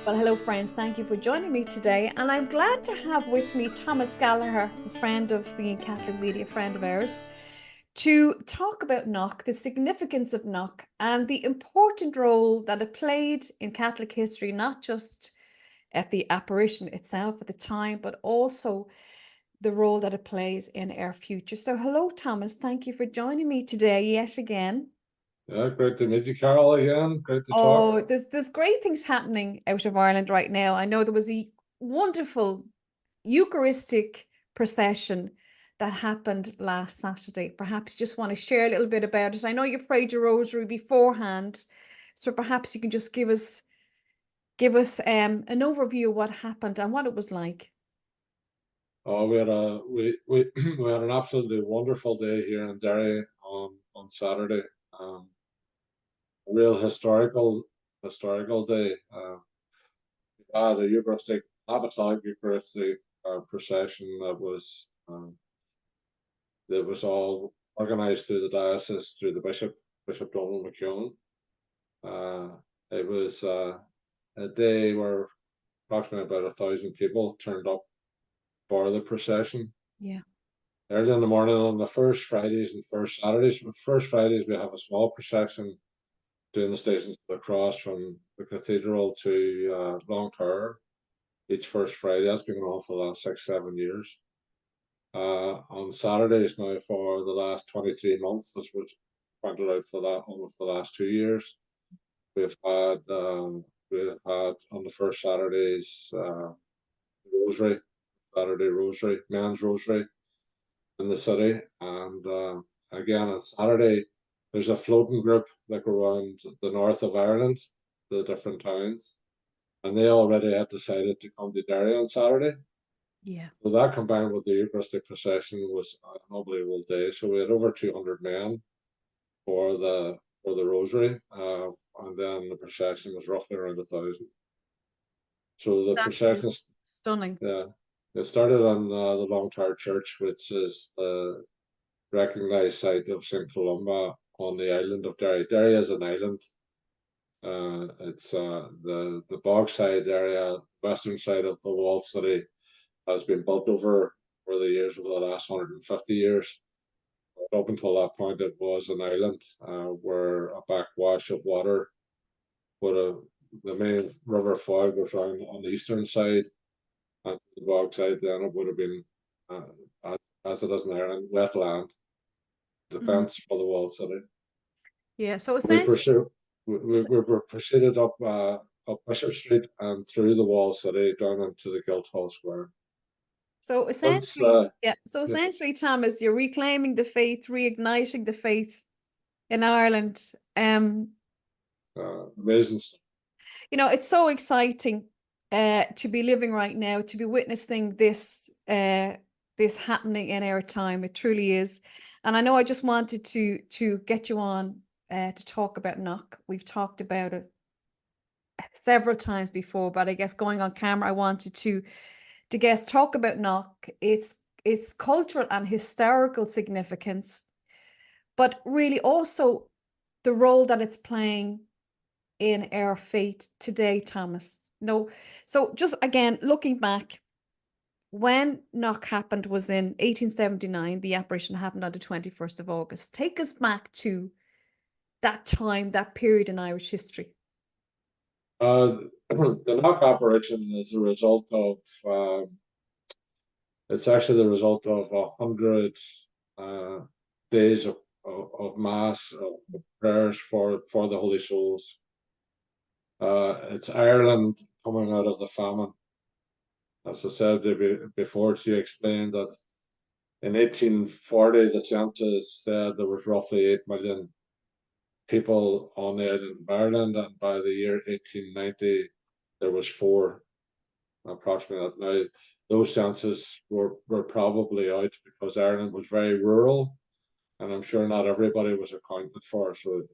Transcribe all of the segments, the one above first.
Well, hello, friends. Thank you for joining me today. And I'm glad to have with me Thomas Gallagher, a friend of Being Catholic Media, friend of ours, to talk about Knock, the significance of Knock, and the important role that it played in Catholic history, not just at the apparition itself at the time, but also the role that it plays in our future. So, hello, Thomas. Thank you for joining me today yet again. Yeah, great to meet you, Carol, again. Great to talk. Oh, there's great things happening out of Ireland right now. I know there was a wonderful Eucharistic procession that happened last Saturday. Perhaps you just want to share a little bit about it. I know you prayed your rosary beforehand, so perhaps you can just give us an overview of what happened and what it was like. Oh, we had an absolutely wonderful day here in Derry on Saturday. A real historical day. We had a apostolic Eucharistic procession that was all organised through the diocese through the Bishop Donald McKeown. It was a day where approximately about 1,000 people turned up for the procession. Yeah. Early in the morning on the first Fridays and first Saturdays. First Fridays we have a small procession doing the Stations of the Cross from the cathedral to Long Tower each first Friday. That's been going on for the last 6, 7 years. On Saturdays now for the last 23 months, as was pointed out for that almost the last 2 years, we've had on the first Saturdays Rosary, Saturday Rosary, men's Rosary in the city. And again, on Saturday, there's a floating group like around the north of Ireland, the different towns, and they already had decided to come to Derry on Saturday. Yeah. So that combined with the Eucharistic procession was an unbelievable day. So we had over 200 men for the Rosary, and then the procession was roughly around 1,000. So the That procession, is stunning. yeah, it started on the Long Tower Church, which is the recognised site of St. Columba on the island of Derry. Derry is an island. It's the Bogside area, western side of the walled city, has been built over the years, over the last 150 years. But up until that point, it was an island where a backwash of water, the main river Foyle goes around on the eastern side, and the Bogside then it would have been, as it is in Ireland, wetland Mm. defence for the walled city. Yeah. So We essentially, pursue we were proceeded up Bishop Street and through the wall city down into the Guildhall Square. so Once essentially, yeah. So yeah, essentially, Thomas, you're reclaiming the faith, reigniting the faith in Ireland. amazing stuff. It's so exciting to be living right now, to be witnessing this happening in our time. It truly is. And I know I just wanted to get you on to talk about Knock. We've talked about it several times before, but I guess going on camera, I wanted to guess talk about Knock, its cultural and historical significance, but really also the role that it's playing in our faith today, Thomas. No, so just again, looking back, when Knock happened was in 1879. The apparition happened on the 21st of August. Take us back to that time, that period in Irish history. The knock operation is a result of it's actually the result of 100 days of mass of prayers for the Holy Souls. It's Ireland coming out of the famine. As I said before, to explain that in 1840 the census said there was roughly 8 million people on the island of Ireland, and by the year 1890 there was four approximately. Now those census were probably out because Ireland was very rural, and I'm sure not everybody was accounted for. So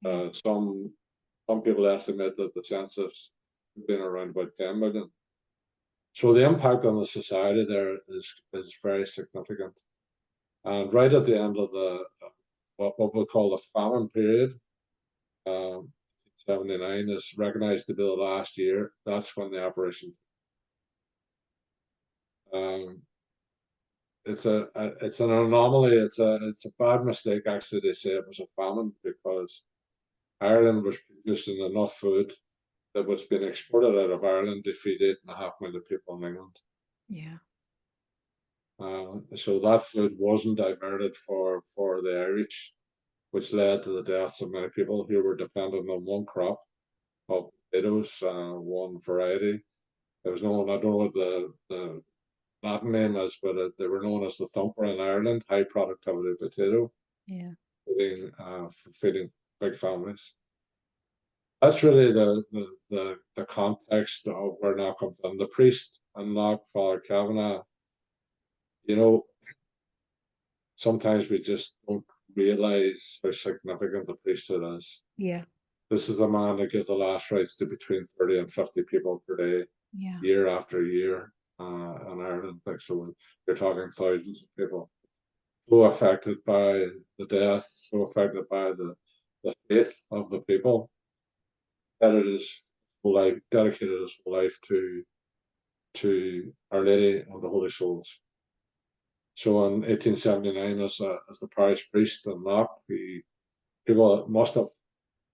Yeah. some people estimate that the census has been around about 10 million. So the impact on the society there is very significant. And right at the end of the what we call the famine period, 1979 is recognised to be the last year. That's when the apparition. It's an anomaly. It's a bad mistake actually. They say it was a famine because Ireland was producing enough food that was being exported out of Ireland to feed 8.5 million people in England. Yeah. So that food wasn't diverted for the Irish, which led to the deaths of many people who were dependent on one crop of potatoes, one variety. There was no, I don't know what the Latin name is, but they were known as the thumper in Ireland, high productivity potato. Yeah. Feeding big families. That's really the context of where now comes in. The priest and not Father Kavanagh, you know, sometimes we just don't realize how significant the priesthood is. Yeah. This is the man that gives the last rites to between 30 and 50 people per day, Yeah. year after year, in Ireland. Like, so you're talking thousands of people. So affected by the death, so affected by the faith of the people, that it is whole life, dedicated his whole life to Our Lady of the Holy Souls. So in 1879, as the parish priest in Knock, people must have,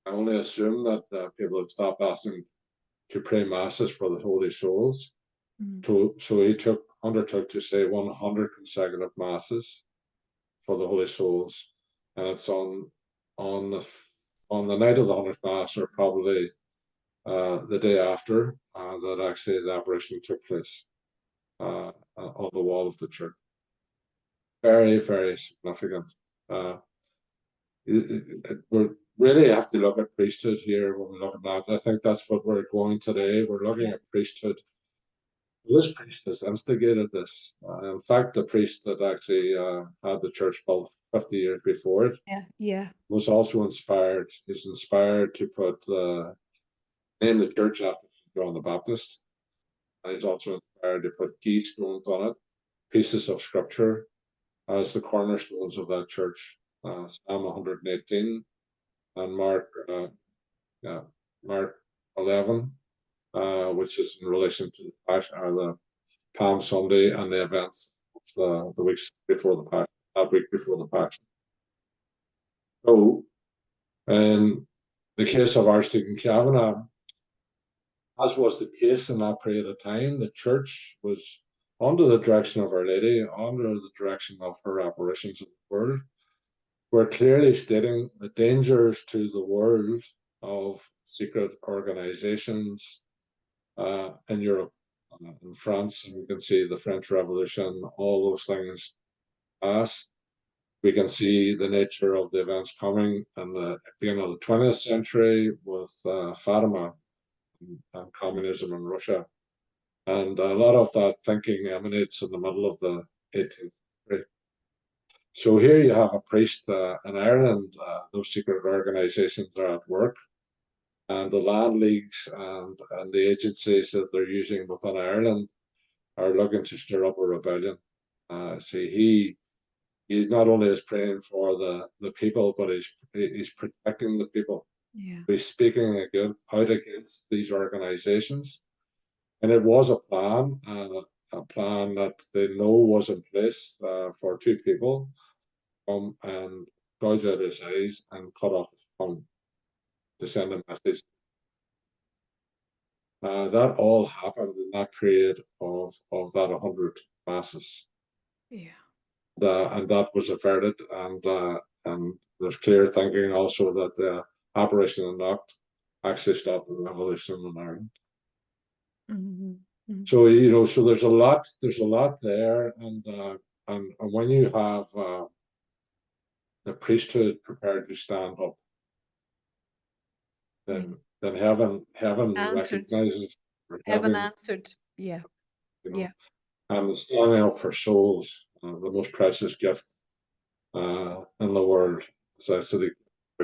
I only assume that people had stopped asking to pray masses for the Holy Souls. So he undertook to say 100 consecutive masses for the Holy Souls, and it's on the night of the 100th mass, or probably the day after, that actually the apparition took place on the wall of the church. Very, very significant. We really have to look at priesthood here when we look at that. I think that's what we're going today. We're looking at priesthood. This priest has instigated this. In fact, the priest that actually had the church built 50 years before it was also inspired. He's inspired to put name the church after John the Baptist. And he's also inspired to put key stones on it, pieces of scripture as the cornerstones of that church. Psalm 118 and Mark 11, which is in relation to the Palm Sunday and the events of the weeks before the Passion, that week before the Passion. So, in the case of Archdeacon Kavanagh, as was the case in that period of time, the church was under the direction of Our Lady, under the direction of her apparitions in the world, were clearly stating the dangers to the world of secret organizations in Europe, in France, and we can see the French Revolution, all those things pass. We can see the nature of the events coming in the beginning of the 20th century with Fatima and communism in Russia. And a lot of that thinking emanates in the middle of the 18th century. So here you have a priest in Ireland, those secret organizations are at work, and the land leagues and the agencies that they're using within Ireland are looking to stir up a rebellion. See, he not only is praying for the people, but he's protecting the people. Yeah. He's speaking out against these organizations. And it was a plan that they know was in place for two people come and gouge out his eyes and cut off his tongue to send a message. That all happened in that period of that 100 masses. Yeah. And that was averted, and there's clear thinking also that the apparition in Knock actually stopped the revolution in Ireland. So so there's a lot there, and when you have the priesthood prepared to stand up, then heaven Answered. recognizes, Heaven answered. Yeah. And standing up for souls, the most precious gift in the world. So the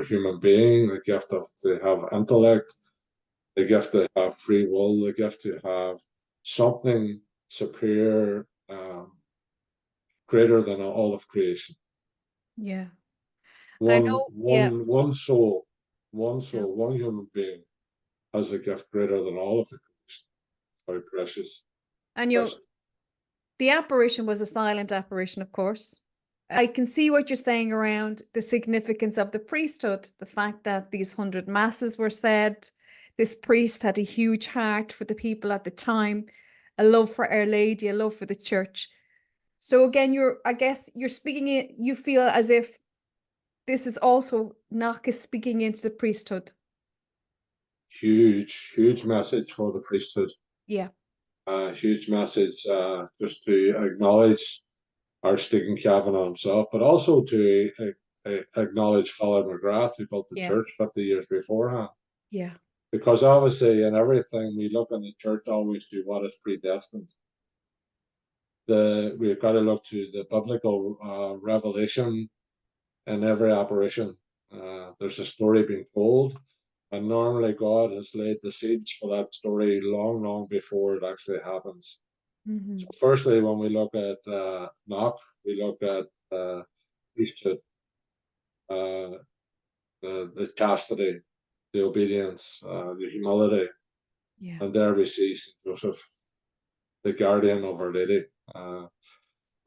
human being, the gift to have intellect, the gift to have free will, the gift to have something superior, greater than all of creation. Yeah. One soul, One soul, one human being has a gift greater than all of the gifts. Very precious. And the apparition was a silent apparition, of course. I can see what you're saying around the significance of the priesthood, the fact that these 100 masses were said. This priest had a huge heart for the people at the time, a love for Our Lady, a love for the church. So again, I guess you're speaking it, you feel as if this is also Knock is speaking into the priesthood. Huge message for the priesthood. Yeah. Huge message just to acknowledge Archdeacon Kavanagh himself, but also to acknowledge Father McGrath, who built the church 50 years beforehand. Yeah. Because obviously in everything we look in the church always to what is predestined. We've got to look to the biblical revelation in every apparition. There's a story being told, and normally God has laid the seeds for that story long before it actually happens. Mm-hmm. So firstly, when we look at Knock, we look at priesthood, the chastity, the obedience, the humility. Yeah. And there we see St. Joseph, the guardian of Our Lady.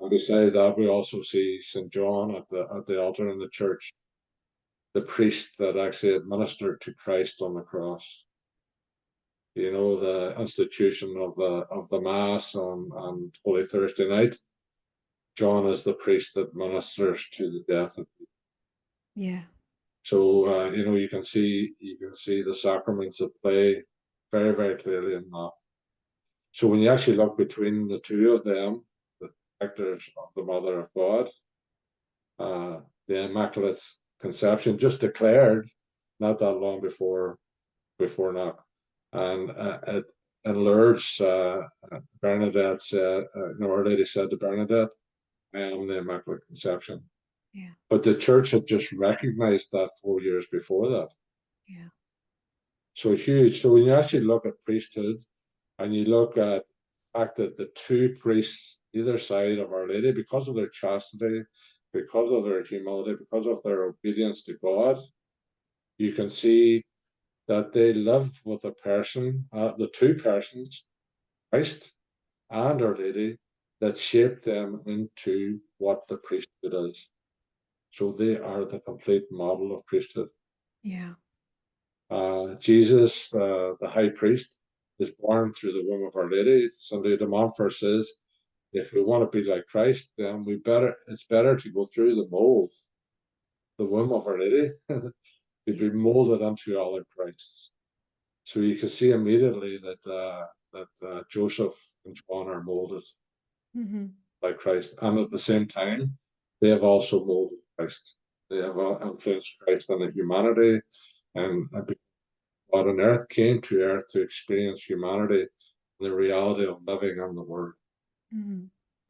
And beside that, we also see St. John at the altar in the church, the priest that actually administered to Christ on the cross. You know, the institution of the Mass on Holy Thursday night. John is the priest that ministers to the death of people. Yeah. So you know, you can see the sacraments at play very clearly in that. So when you actually look between the two of them, the protectors of the Mother of God, the Immaculate Conception, just declared not that long before Knock, and in Lourdes, Bernadette said, Our Lady said to Bernadette, "I am the Immaculate Conception." Yeah. But the church had just recognized that 4 years before that. Yeah. So huge. So when you actually look at priesthood and you look at the fact that the two priests either side of Our Lady, because of their chastity, because of their humility, because of their obedience to God, you can see that they lived with a person, the two persons, Christ and Our Lady, that shaped them into what the priesthood is. So they are the complete model of priesthood. Yeah. Jesus, the high priest, is born through the womb of Our Lady. Sunday de Montfort says, if we want to be like Christ, then it's better to go through the mold, the womb of Our Lady, to be molded into other Christs. So you can see immediately that Joseph and John are molded by Christ, and at the same time, they have also molded Christ. They have influenced Christ on the humanity, and God on earth came to earth to experience humanity, the reality of living in the world.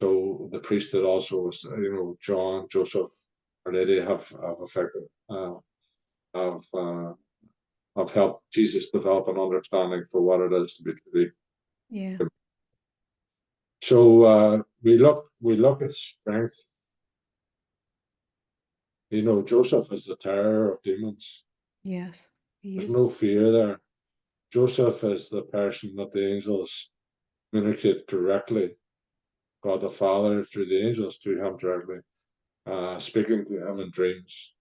So the priesthood also was, you know, John, Joseph, Our Lady have affected, have helped Jesus develop an understanding for what it is to be truly. Yeah. So we look at strength. You know, Joseph is the terror of demons. Yes. There's no fear there. Joseph is the person that the angels communicate directly. God the Father through the angels to him directly, speaking to him in dreams.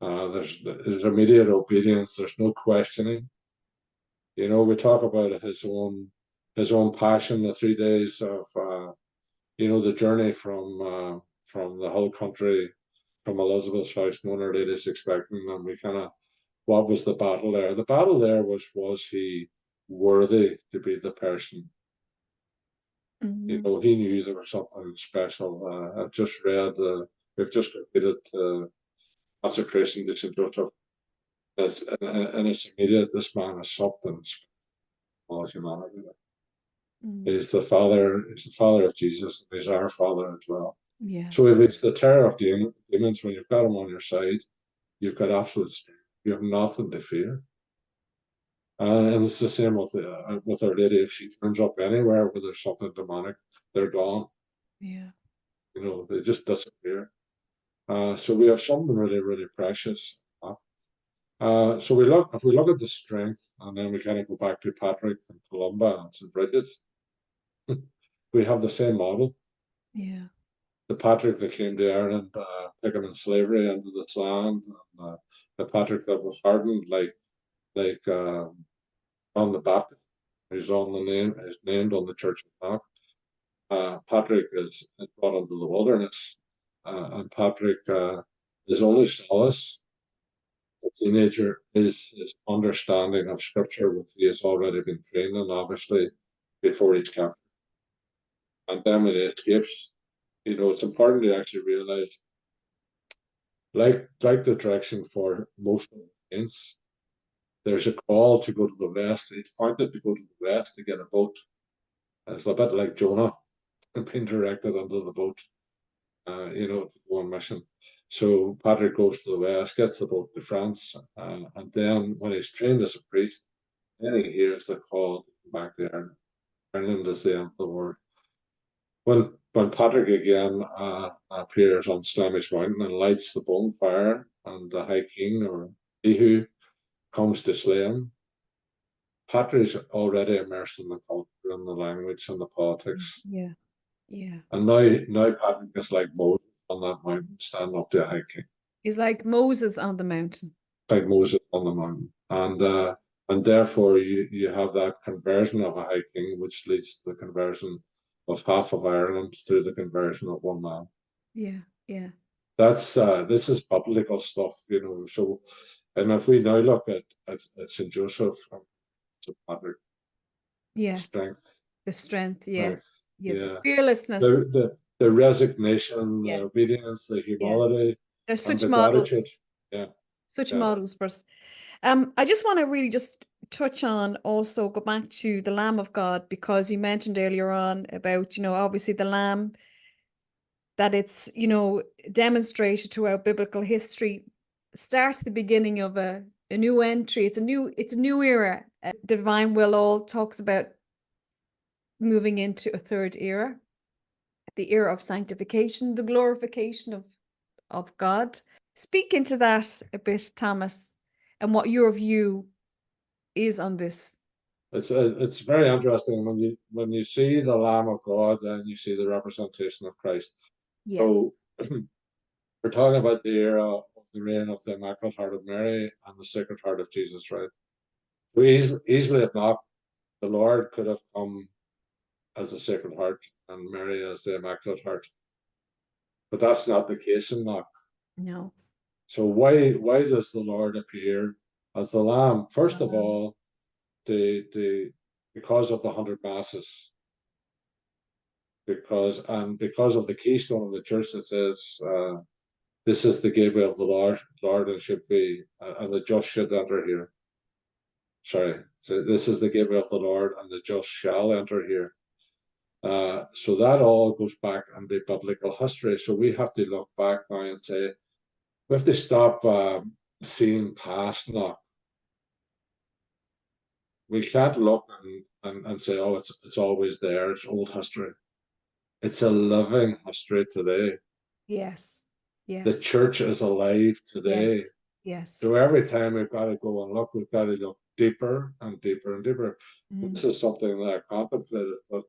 There's immediate obedience. There's no questioning. You know, we talk about his own passion, the 3 days of, you know, the journey from the whole country, from Elizabeth's house, when Our Lady's expecting them. We kind of, what was the battle there? The battle there was he worthy to be the person? You know, he knew there was something special. I've just read, we've just completed consecration to St. Joseph. And it's immediate, this man is something all humanity. He's the father of Jesus, and he's our father as well. Yes. So if it's the terror of demons, when you've got him on your side, you've got absolute strength. You have nothing to fear. And it's the same with Our Lady. If she turns up anywhere where there's something demonic, they're gone. Yeah. You know, they just disappear. So we have something really precious. So if we look at the strength, and then we kind of go back to Patrick and Columba and St. Bridget's, we have the same model. Yeah. The Patrick that came to Ireland, taken in slavery into this land, and the Patrick that was hardened, like John the Baptist, who's on the name, is named on the church of Knock. Patrick is brought into the wilderness, and Patrick, his only solace, the teenager, is his understanding of Scripture, which he has already been trained in, obviously, before he's captured. And then when he escapes, it's important to actually realize, like the direction for most of the saints, there's a call to go to the west. He's pointed to go to the west to get a boat. It's a bit like Jonah being directed into the boat, to go on mission. So Patrick goes to the west, gets the boat to France, and then when he's trained as a priest, then he hears the call to come back to Ireland. Ireland is the end of the world. When Patrick again appears on Slamish Mountain and lights the bonfire, and the High King, or Ihu, comes to slay him, Patrick's already immersed in the culture and the language and the politics. Yeah. Yeah. And now Patrick is like Moses on that mountain, standing up to a High King. He's like Moses on the mountain. Like Moses on the mountain. And therefore you have that conversion of a High King, which leads to the conversion of half of Ireland through the conversion of one man. Yeah, yeah. This is biblical stuff, So, and if we now look at St. Joseph and St. Patrick, Yeah. strength, The strength, yeah. strength, Yeah. yeah. The fearlessness. The resignation, Yeah. the obedience, the humility, They're and such the models. gratitude. Yeah. Such Yeah. models for us. I just want to really just touch on, also go back to the Lamb of God, because you mentioned earlier on about, obviously the Lamb, that it's, demonstrated throughout biblical history, starts the beginning of a new entry. It's a new era. Divine Will all talks about moving into a third era, the era of sanctification, the glorification of God. Speak into that a bit, Thomas, and what your view is on this. It's very interesting when you see the Lamb of God, and you see the representation of Christ. Yeah. So we're talking about the era of the reign of the Immaculate Heart of Mary and the Sacred Heart of Jesus, right? We easily, if not, the Lord could have come as the Sacred Heart and Mary as the Immaculate Heart, but that's not the case in Knock. No. So why does the Lord appear as the Lamb? First of all, because of the 100 Masses, because of the keystone of the church that says, this is the gateway of the Lord, and should be, and the just should enter here. Sorry, so this is the gateway of the Lord, and the just shall enter here. So that all goes back into biblical history. So we have to look back now and say, we have to stop seeing past Knock. We can't look and say, oh, it's always there. It's old history. It's a living history today. Yes. Yes. The church is alive today. Yes. Yes. So every time we've got to go and look, we've got to look deeper and deeper and deeper. This is something that I contemplated. But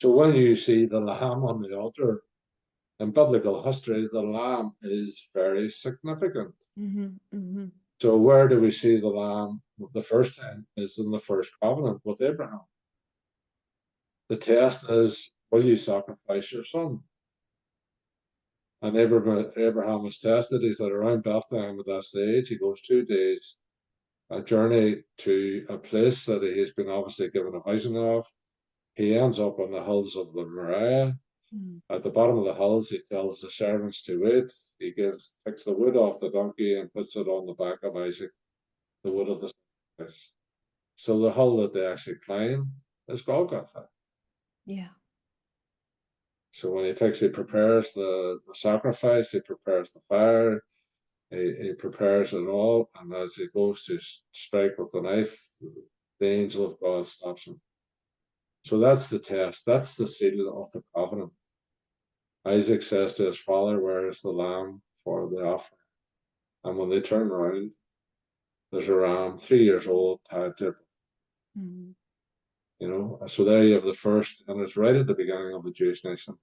so when you see the Lamb on the altar, in biblical history, the Lamb is very significant. So where do we see the Lamb the first time? Is in the first covenant with Abraham. The test is, will you sacrifice your son? And Abraham was tested. He's at around Bethlehem at that stage. He goes 2 days, a journey to a place that he has been obviously given a vision of. He ends up on the hills of the Moriah. At the bottom of the hills, he tells the servants to wait. He takes the wood off the donkey and puts it on the back of Isaac, the wood of the sacrifice. So the hill that they actually climb is Golgotha. Yeah. So when he prepares the sacrifice, he prepares the fire, he prepares it all, and as he goes to strike with the knife, the angel of God stops him. So that's the test. That's the seal of the covenant. Isaac says to his father, where is the lamb for the offering? And when they turn around, there's a ram 3 years old tied to, Mhm. you know. So there you have the first, and it's right at the beginning of the Jewish nation.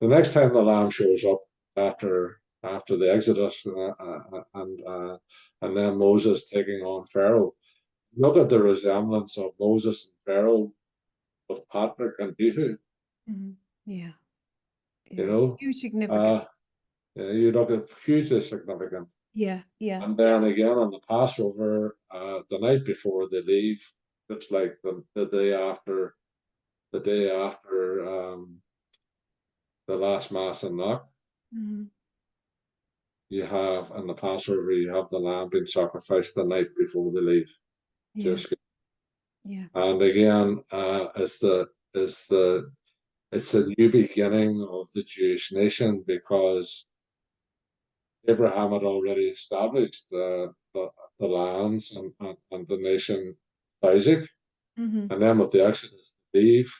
The next time the lamb shows up after the Exodus, and then Moses taking on Pharaoh. Look at the resemblance of Moses and Pharaoh with Patrick and Jehu. Mhm. Yeah. You Yeah. know, Huge significance. you look at hugely significant. Yeah. Yeah. And then again on the Passover, the night before they leave, it's like the day after the last Mass in Knock. Mhm. You have in the Passover, you have the lamb being sacrificed the night before they leave to Yeah. escape. Yeah. And again, it's the new beginning of the Jewish nation, because Abraham had already established the lands and the nation Isaac, Mhm. and then with the Exodus, they leave.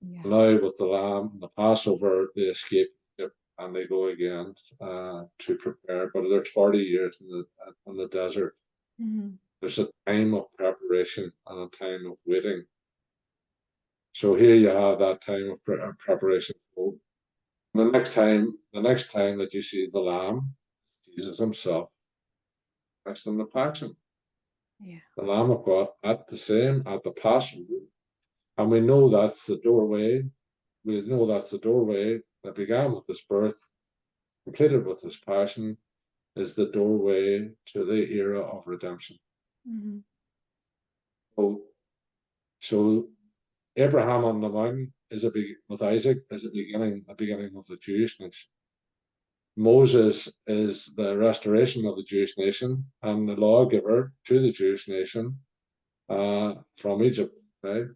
Yeah. Now with the lamb and the Passover, they escape Egypt and they go again to prepare. But there's 40 years in the desert. Mhm. There's a time of preparation and a time of waiting. So here you have that time of preparation. So the next time that you see the lamb, it's Jesus himself, next in the passion. Yeah. The Lamb of God at the Passover. And we know that's the doorway. We know that's the doorway that began with his birth, completed with his passion, is the doorway to the era of redemption. Mhm. So Abraham on the mountain is with Isaac is the beginning of the Jewish nation. Moses is the restoration of the Jewish nation and the lawgiver to the Jewish nation from Egypt, right?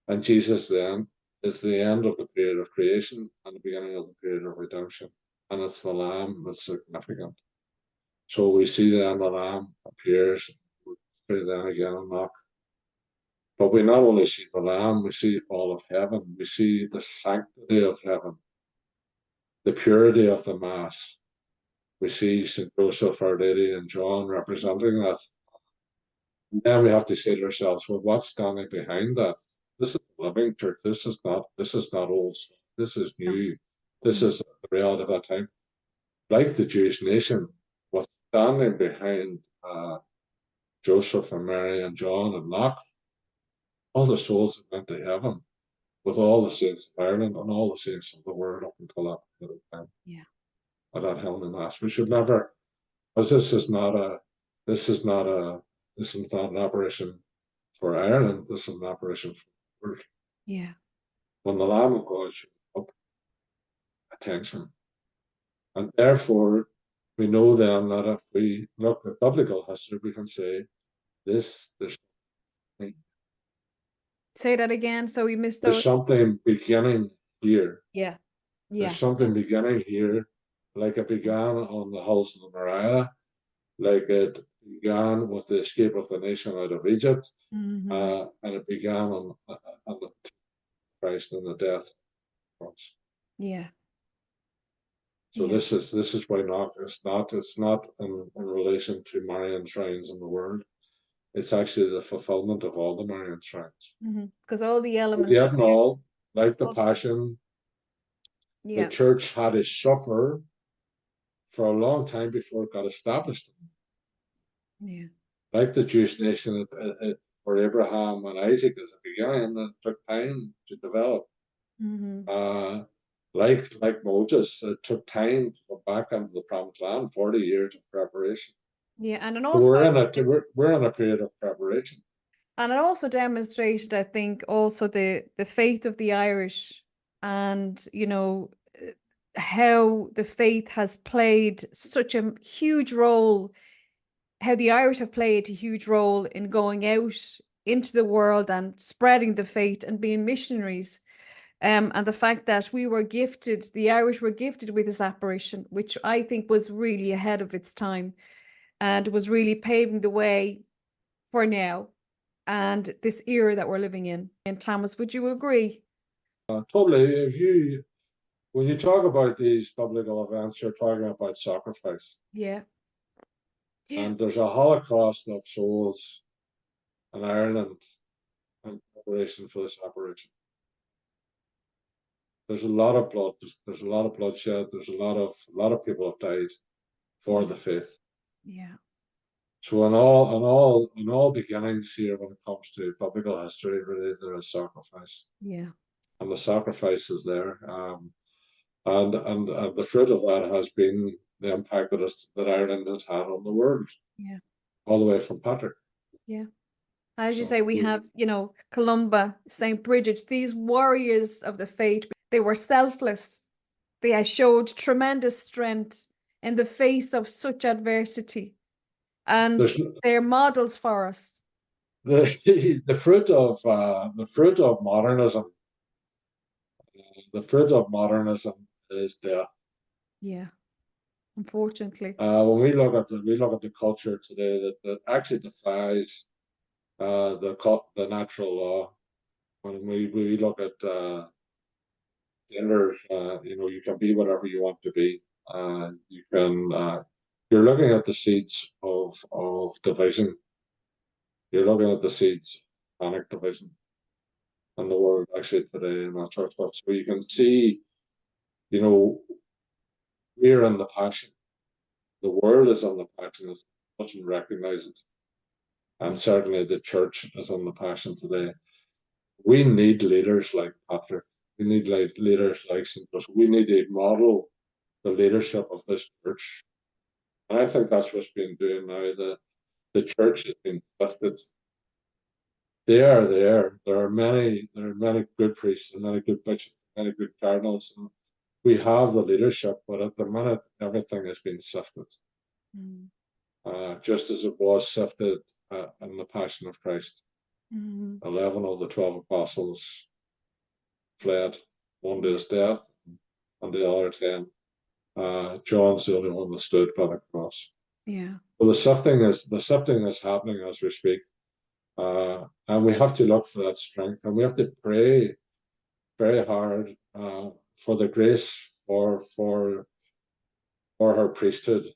And Jesus then is the end of the period of creation and the beginning of the period of redemption. And it's the Lamb that's significant. So we see then the Lamb appears, then again and knock. But we not only see the Lamb, we see all of heaven. We see the sanctity of heaven, the purity of the Mass. We see St. Joseph, Our Lady, and John representing that. And then we have to say to ourselves, well, what's standing behind that? This is a living church. This is not old stuff. This is No. new. This is the reality of that time. Like the Jewish nation, what's standing behind Joseph and Mary and John and Knock, all the souls that went to heaven with all the saints of Ireland and all the saints of the world up until that time. Yeah. At that Heavenly Mass. We should never, because this is not an apparition for Ireland. This is an apparition for the world. Yeah. When the Lamb of God shows up, attention. And therefore, we know then that if we look at biblical history, we can say there's Say that again. So we missed there's those. something beginning here. Yeah. There's Yeah. something beginning here, like it began on the hills of the Moriah, like it began with the escape of the nation out of Egypt, Mhm. and it began on the Christ and the death cross. Yeah. So Yeah. this is why not it's not in relation to Marian shrines in the world. It's actually the fulfillment of all the Marian shrines. Because all the But elements are yet and all, like the there. Passion, the Yeah. church had to suffer for a long time before it got established. Yeah. Like the Jewish nation for Abraham and Isaac as a beginning, it took time to develop. Mhm. Like Moses, it took time to go back into the promised land, 40 years of preparation. Yeah. And then So also we're in a period of preparation. and it also demonstrated, I think, also the faith of the Irish and, how the faith has played such a huge role, how the Irish have played a huge role in going out into the world and spreading the faith and being missionaries. And the fact that the Irish were gifted with this apparition, which I think was really ahead of its time and was really paving the way for now and this era that we're living in. And Thomas, would you agree? Totally. When you talk about these biblical events, you're talking about sacrifice. Yeah. Yeah. And there's a holocaust of souls in Ireland in preparation for this apparition. There's a lot of blood. There's a lot of bloodshed. There's a lot of people have died for the faith. Yeah. So in all beginnings here, when it comes to biblical history, really there is sacrifice. Yeah. And the sacrifice is there. And the fruit of that has been the impact that Ireland has had on the world. Yeah. All the way from Patrick. Yeah. As you So say, we have, Columba, St. Bridget's, these warriors of the faith. They were selfless. They showed tremendous strength in the face of such adversity. And they're models for us. the fruit of modernism. The fruit of modernism is death. Yeah, unfortunately. When we look at the culture today that actually defies the natural law. When we look at gender, you can be whatever you want to be. You can. You're looking at the seeds of division. You're looking at the seeds of panic division in the world actually today in that church. So you can see, we're in the passion. The world is on the passion, as much and recognize it. And certainly the church is on the passion today. We need leaders like Patrick. We need leaders like St. Joseph. We need to model the leadership of this church. And I think that's what's been doing now. The church has been lifted. They are there. There are many good priests and many good bishops, many good cardinals. And we have the leadership, but at the minute, everything has been sifted. Just as it was sifted in the Passion of Christ. 11 of the 12 apostles fled, one to his death, and the other 10. John's the only one that stood by the cross. Yeah. So the sifting is happening as we speak. And we have to look for that strength, and we have to pray very hard for the grace for her priesthood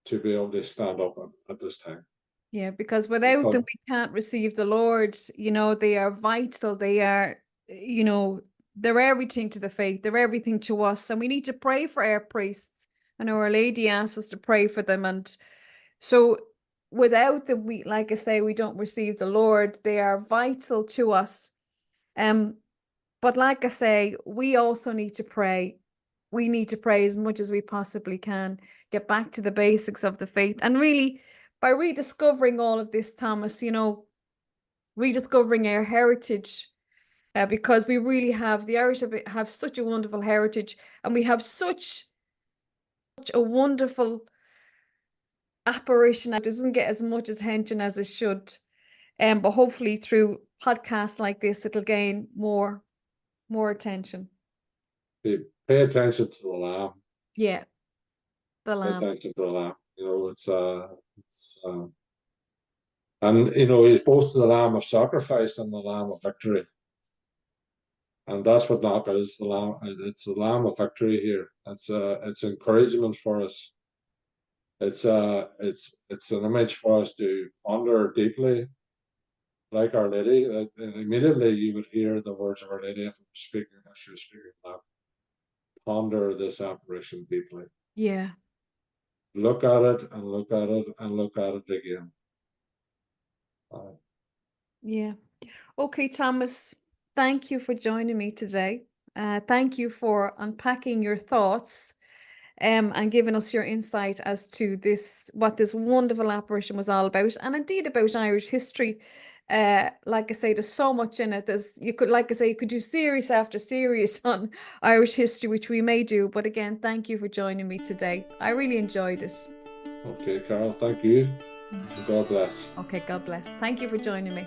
to be able to stand up at this time. Yeah, because without them, we can't receive the Lord. They are vital. They are, they're everything to the faith. They're everything to us. And we need to pray for our priests. And Our Lady asks us to pray for them. And so without them, like I say, we don't receive the Lord. They are vital to us. But like I say, we also need to pray. We need to pray as much as we possibly can, get back to the basics of the faith. And really, by rediscovering all of this, Thomas, rediscovering our heritage, because we really have, the Irish have such a wonderful heritage, and we have such a wonderful apparition that doesn't get as much attention as it should. But hopefully through podcasts like this, it'll gain more attention. Pay attention to the Lamb. Yeah, the Lamb. Pay attention to the Lamb. And he's both the Lamb of sacrifice and the Lamb of victory. And that's what Napa is, the Lamb. It's the Lamb of victory here. It's encouragement for us. It's an image for us to ponder deeply, like Our Lady. And immediately you would hear the words of Our Lady if she was speaking that. Ponder this apparition deeply. Yeah. Look at it and look at it and look at it again. Yeah. Okay, Thomas, thank you for joining me today. Thank you for unpacking your thoughts and giving us your insight as to what this wonderful apparition was all about, and indeed about Irish history. Like I say, there's so much in it. You could do series after series on Irish history, which we may do. But again, thank you for joining me today. I really enjoyed it. Okay, Carol, thank you. God bless. Okay, God bless. Thank you for joining me.